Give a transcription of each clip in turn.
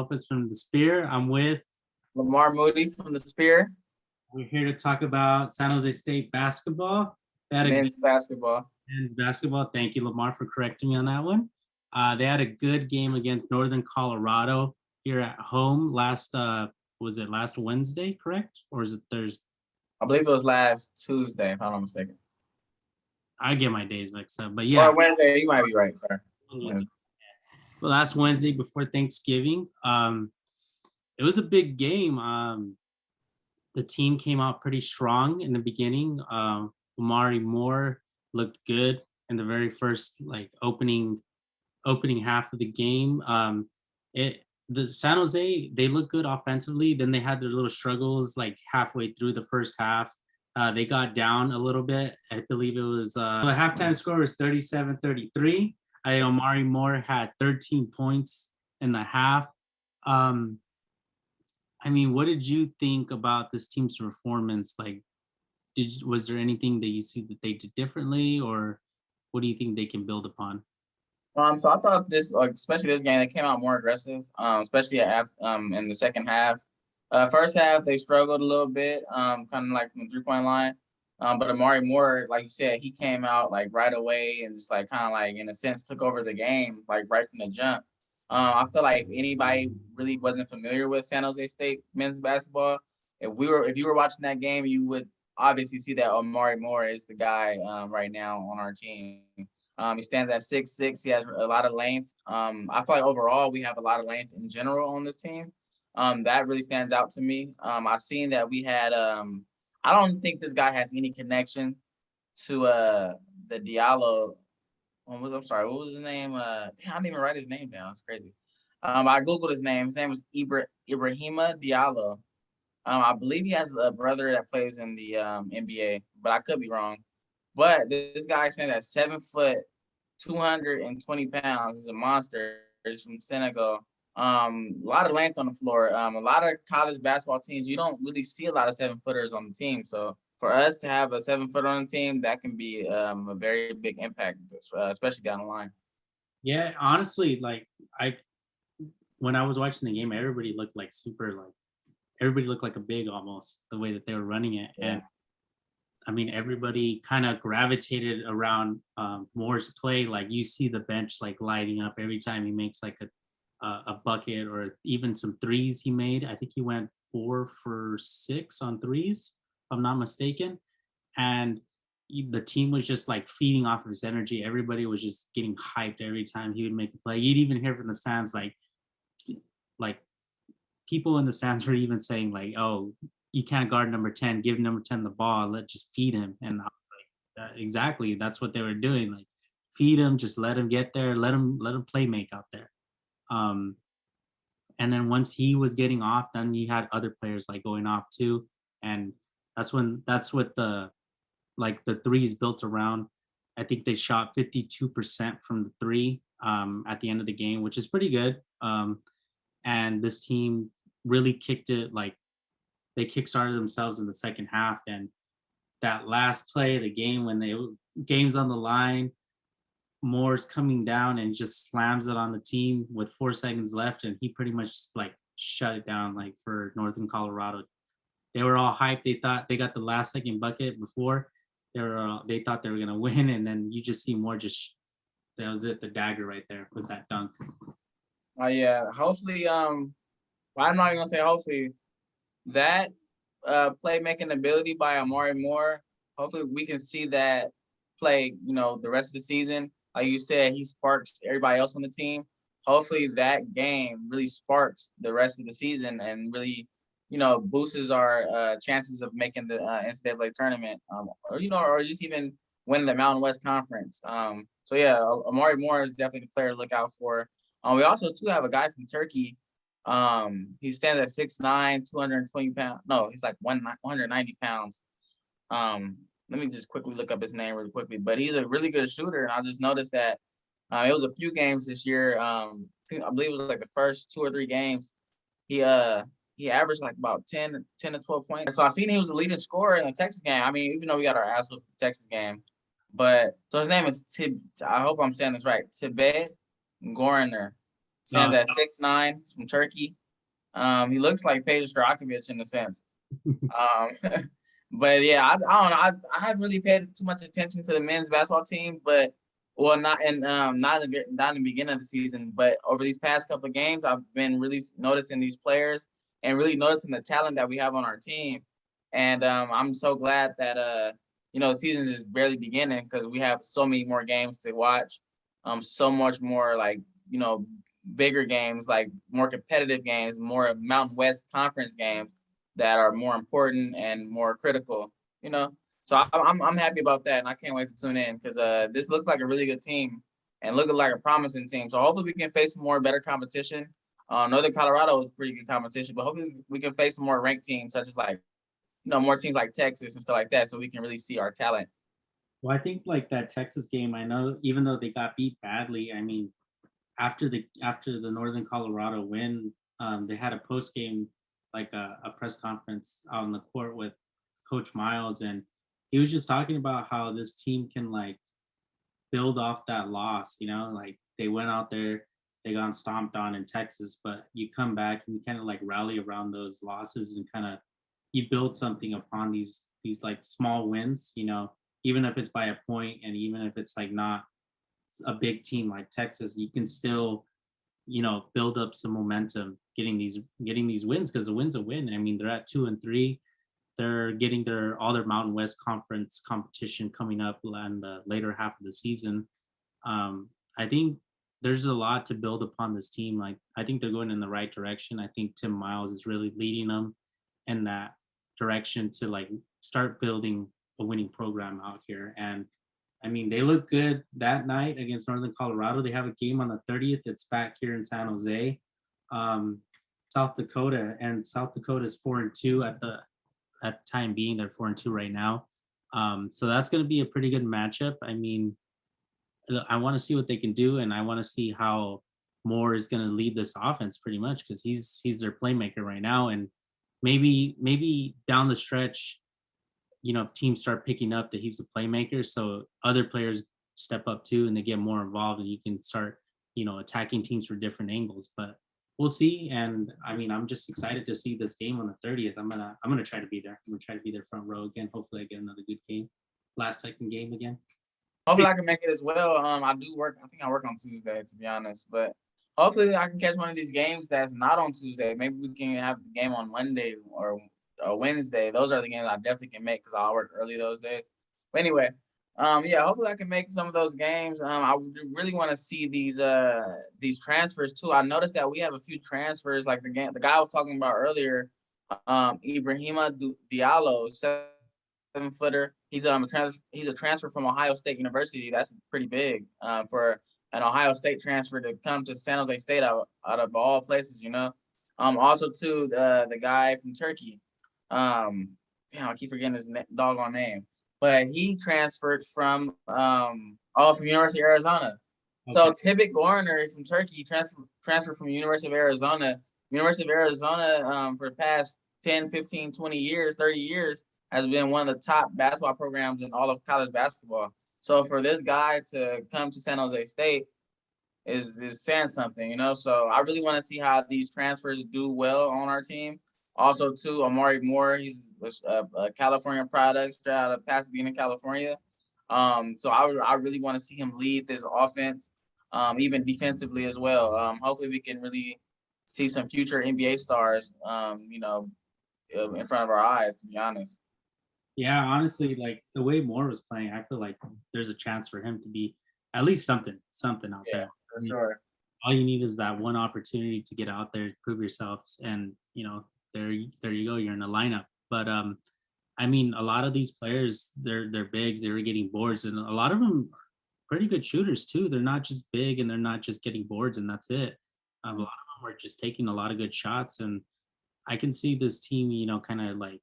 Lopez from the Spear. I'm with Lamar, Moody from the Spear. We're here to talk about San Jose State basketball. Men's basketball. Men's basketball. Thank you, Lamar, for correcting me on that one. They had a good game against Northern Colorado here at home was it last Wednesday, correct? Or is it Thursday? I believe it was last Tuesday, if I'm not mistaken. I get my days mixed up, but yeah. Or Wednesday, you might be right, sorry. Well, last Wednesday before Thanksgiving. It was a big game. The team came out pretty strong in the beginning. Lamar Moore looked good in the very first opening half of the game. The San Jose, they looked good offensively. Then they had their little struggles halfway through the first half. They got down a little bit. I believe it was the halftime score was 37-33. Omari Moore had 13 points in the half. What did you think about this team's performance? Was there anything that you see that they did differently, or what do you think they can build upon? So I thought this, especially this game, they came out more aggressive, especially in the second half. First half, they struggled a little bit, kind of from the three-point line. But Amari Moore, like you said, he came out right away and just in a sense took over the game, right from the jump. I feel like if anybody really wasn't familiar with San Jose State men's basketball, if you were watching that game, you would obviously see that Amari Moore is the guy right now on our team. He stands at 6'6". He has a lot of length. I feel like overall we have a lot of length in general on this team. That really stands out to me. I've seen that we had. I don't think this guy has any connection to the Diallo. I'm sorry, what was his name? I didn't even write his name down. It's crazy. I Googled his name. His name was Ibrahima Diallo. I believe he has a brother that plays in the NBA, but I could be wrong. But this guy stands at 7 foot, 220 pounds. He's a monster. He's from Senegal. A lot of length on the floor. A lot of college basketball teams, you don't really see a lot of 7-footers on the team. So for us to have a 7-footer on the team, that can be a very big impact, especially down the line. Yeah, honestly, when I was watching the game, everybody looked everybody looked like a big almost the way that they were running it. Yeah. And everybody kind of gravitated around Moore's play. You see the bench lighting up every time he makes a bucket or even some threes he made. I think he went 4 for 6 on threes, if I'm not mistaken. And the team was just feeding off of his energy. Everybody was just getting hyped every time he would make a play. You'd even hear from the stands people in the stands were even saying oh, you can't guard number 10, give number 10 the ball, let's just feed him. And I was exactly, that's what they were doing. Feed him, just let him get there, let him play make out there. And then once he was getting off, then you had other players going off too. And that's what the threes built around. I think they shot 52% from the three at the end of the game, which is pretty good. And this team really kicked it. They kickstarted themselves in the second half. And that last play of the game, when game's on the line, Moore's coming down and just slams it on the team with 4 seconds left, and he pretty much shut it down for Northern Colorado. They were all hyped. They thought they got the last second bucket before. They thought they were gonna win, and then you just see Moore that was it. The dagger right there was that dunk. Yeah. Hopefully, I'm not even gonna say hopefully. That playmaking ability by Amari Moore, hopefully we can see that play, the rest of the season. Like you said, he sparks everybody else on the team. Hopefully that game really sparks the rest of the season and really, boosts our chances of making the NCAA tournament, or just even winning the Mountain West Conference. So yeah, Amari Moore is definitely the player to look out for. We also too have a guy from Turkey. He stands at 6'9", 220 pounds. No, he's 190 pounds. Let me just quickly look up his name really quickly. But he's a really good shooter, and I just noticed that it was a few games this year. I believe it was the first 2 or 3 games. He averaged about 10 to 12 points. So I seen he was the leading scorer in the Texas game. Even though we got our ass whooped the Texas game. But so his name is I hope I'm saying this right. Tibet Goriner. Stands at 6'9". He's from Turkey. He looks like Peja Stojakovic in a sense. But yeah, I don't know. I haven't really paid too much attention to the men's basketball team, but not in the beginning of the season, but over these past couple of games, I've been really noticing these players and really noticing the talent that we have on our team. And I'm so glad that the season is barely beginning because we have so many more games to watch. So much more like bigger games, like more competitive games, more Mountain West Conference games that are more important and more critical. So I'm happy about that, and I can't wait to tune in because this looks like a really good team and looking like a promising team. So hopefully we can face some more better competition. Northern Colorado is pretty good competition, but hopefully we can face some more ranked teams, such as like more teams like Texas and stuff like that, so we can really see our talent. Well, I think like that Texas game, I know even though they got beat badly, I mean, after the Northern Colorado win, they had a post game like a press conference on the court with Coach Miles, and he was just talking about how this team can like build off that loss. Like they went out there, they got stomped on in Texas, but you come back and you kind of like rally around those losses and kind of you build something upon these like small wins. Even if it's by a point, and even if it's like not a big team like Texas, you can still, build up some momentum getting these wins because a win's a win. I mean, they're at 2-3. They're getting all their Mountain West Conference competition coming up in the later half of the season. I think there's a lot to build upon this team. Like, I think they're going in the right direction. I think Tim Miles is really leading them in that direction to like start building a winning program out here. And I mean, they look good that night against Northern Colorado. They have a game on the 30th. It's back here in San Jose, South Dakota, and South Dakota is 4-2 at the time being. They're 4-2 right now. So that's going to be a pretty good matchup. I mean, I want to see what they can do, and I want to see how Moore is going to lead this offense pretty much because he's their playmaker right now, and maybe down the stretch, teams start picking up that he's the playmaker, so other players step up too and they get more involved, and you can start, attacking teams for different angles. But we'll see. And I mean, I'm just excited to see this game on the 30th. I'm gonna try to be there. I'm gonna try to be there front row again. Hopefully, I get another good game, second game again. Hopefully I can make it as well. I do work. I think I work on Tuesday, to be honest. But hopefully I can catch one of these games that's not on Tuesday. Maybe we can have the game on Monday or Wednesday. Those are the games I definitely can make because I'll work early those days. But anyway, yeah, hopefully I can make some of those games. I would really want to see these transfers too. I noticed that we have a few transfers, like the guy I was talking about earlier, Ibrahima Diallo, 7-footer. He's a transfer from Ohio State University. That's pretty big for an Ohio State transfer to come to San Jose State out of all places. Also too the guy from Turkey. I keep forgetting his doggone name, but he transferred from University of Arizona. Okay. So Tibet Gorner is from Turkey, transferred from University of Arizona. University of Arizona for the past 10, 15, 20 years, 30 years has been one of the top basketball programs in all of college basketball. So for this guy to come to San Jose State is saying something, So I really want to see how these transfers do well on our team. Also, too, Amari Moore, he's a California product straight out of Pasadena, California. So I really want to see him lead this offense, even defensively as well. Hopefully we can really see some future NBA stars, in front of our eyes, to be honest. Yeah, honestly, like the way Moore was playing, I feel like there's a chance for him to be at least something out there. For sure. All you need is that one opportunity to get out there, prove yourselves, and there you go, you're in the lineup. But I mean, a lot of these players, they're bigs, they were getting boards, and a lot of them are pretty good shooters too. They're not just big and they're not just getting boards and that's it. A lot of them are just taking a lot of good shots, and I can see this team, kind of like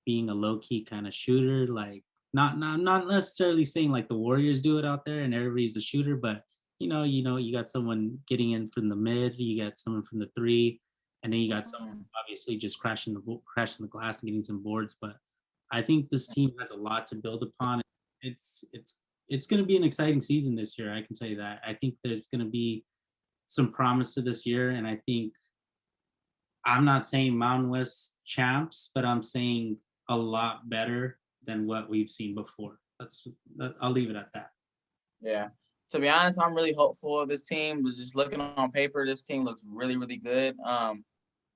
being a low key kind of shooter, like not necessarily saying like the Warriors do it out there and everybody's a shooter, but you got someone getting in from the mid, you got someone from the three, and then you got someone obviously just crashing the glass and getting some boards. But I think this team has a lot to build upon. It's going to be an exciting season this year. I can tell you that. I think there's going to be some promise to this year, and I think I'm not saying Mountain West champs, but I'm saying a lot better than what we've seen before. I'll leave it at that. Yeah. To be honest, I'm really hopeful of this team. Just looking on paper, this team looks really, really good.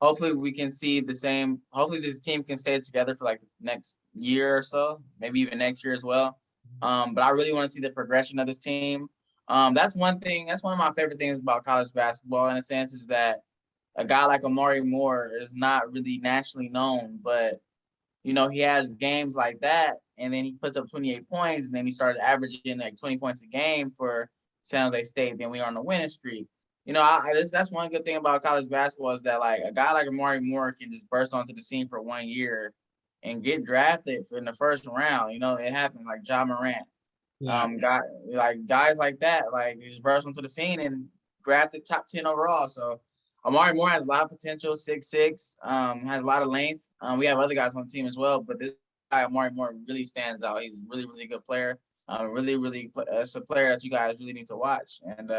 Hopefully we can see the same. Hopefully this team can stay together for like the next year or so, maybe even next year as well. But I really want to see the progression of this team. That's one thing. That's one of my favorite things about college basketball, in a sense, is that a guy like Amari Moore is not really nationally known, but he has games like that, and then he puts up 28 points, and then he started averaging like 20 points a game for San Jose State. Then we are on a winning streak. That's one good thing about college basketball, is that like a guy like Amari Moore can just burst onto the scene for 1 year and get drafted in the first round. It happened, like Ja Morant. Yeah. Guys like that, like he just burst onto the scene and drafted top 10 overall. So Amari Moore has a lot of potential, 6'6", has a lot of length. We have other guys on the team as well, but this guy, Amari Moore, really stands out. He's a really, really good player. It's a player that you guys really need to watch. And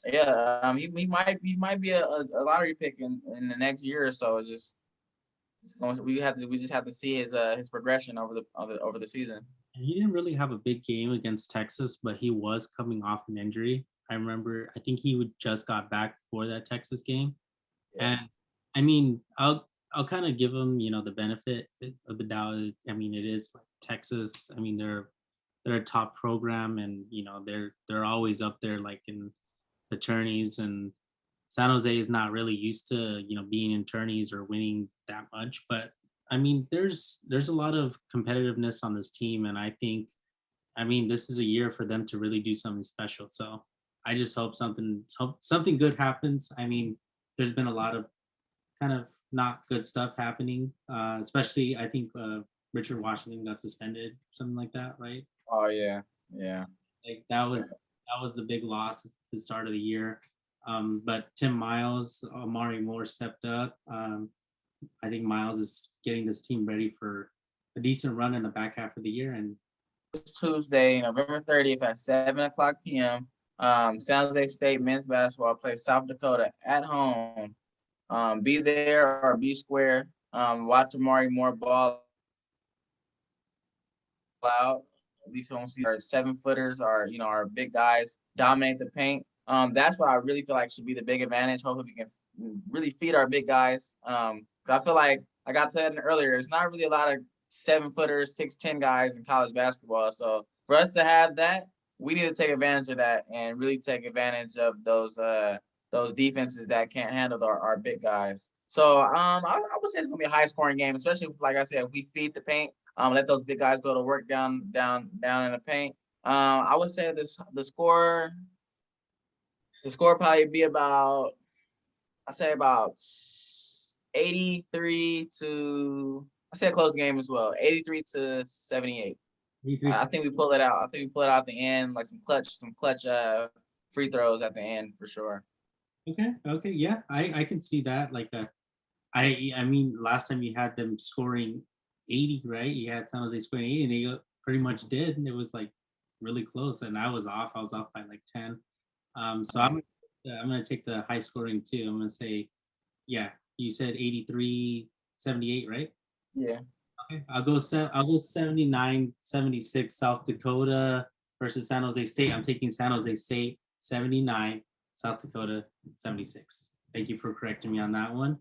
he might be a lottery pick in the next year or so. We just have to see his progression over the season. And he didn't really have a big game against Texas, but he was coming off an injury. I think he just got back for that Texas game. Yeah. And I mean, I'll kind of give him, the benefit of the doubt. I mean, it is like Texas. I mean, they're a top program, and they're always up there, like in the tourneys. And San Jose is not really used to being in tourneys or winning that much. But I mean, there's a lot of competitiveness on this team, and I think, I mean, this is a year for them to really do something special. So I just hope something good happens. I mean, there's been a lot of kind of not good stuff happening, especially I think Richard Washington got suspended, something like that, right? Oh yeah, yeah. Like that was the big loss at the start of the year. But Tim Miles, Amari Moore stepped up. I think Miles is getting this team ready for a decent run in the back half of the year. And it's Tuesday, November 30th at 7:00 p.m. San Jose State men's basketball plays South Dakota at home. Be there or be square. Watch Amari Moore ball out. At least we don't see our 7-footers, our big guys dominate the paint. That's what I really feel like should be the big advantage. Hopefully we can really feed our big guys. I feel like I said earlier, it's not really a lot of 7-footers, 6'10" guys in college basketball. So for us to have that, we need to take advantage of that and really take advantage of those defenses that can't handle our big guys. So I would say it's gonna be a high scoring game, especially like I said, if we feed the paint, let those big guys go to work down in the paint. I would say the score probably be about 83 to, I say a close game as well, 83 to 78. I think we pull it out. I think we pull it out at the end, like some clutch free throws at the end for sure. Okay, yeah, I can see that. Like, I mean, last time you had them scoring 80, right? You had San Jose scoring 80, and they pretty much did, and it was like really close. And I was off by like 10. So I'm gonna take the high scoring too. I'm gonna say, yeah, you said 83, 78, right? Yeah. Okay, I'll go 79, 76 South Dakota versus San Jose State. I'm taking San Jose State 79, South Dakota 76. Thank you for correcting me on that one.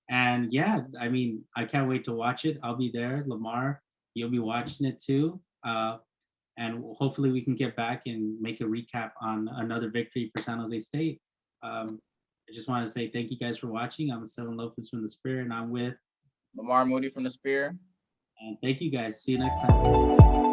And yeah, I mean, I can't wait to watch it. I'll be there. Lamar, you'll be watching it too. And hopefully we can get back and make a recap on another victory for San Jose State. I just want to say thank you guys for watching. I'm Estevan Lopez from the Spear, and I'm with Lamar Moody from the Spear. And thank you guys. See you next time.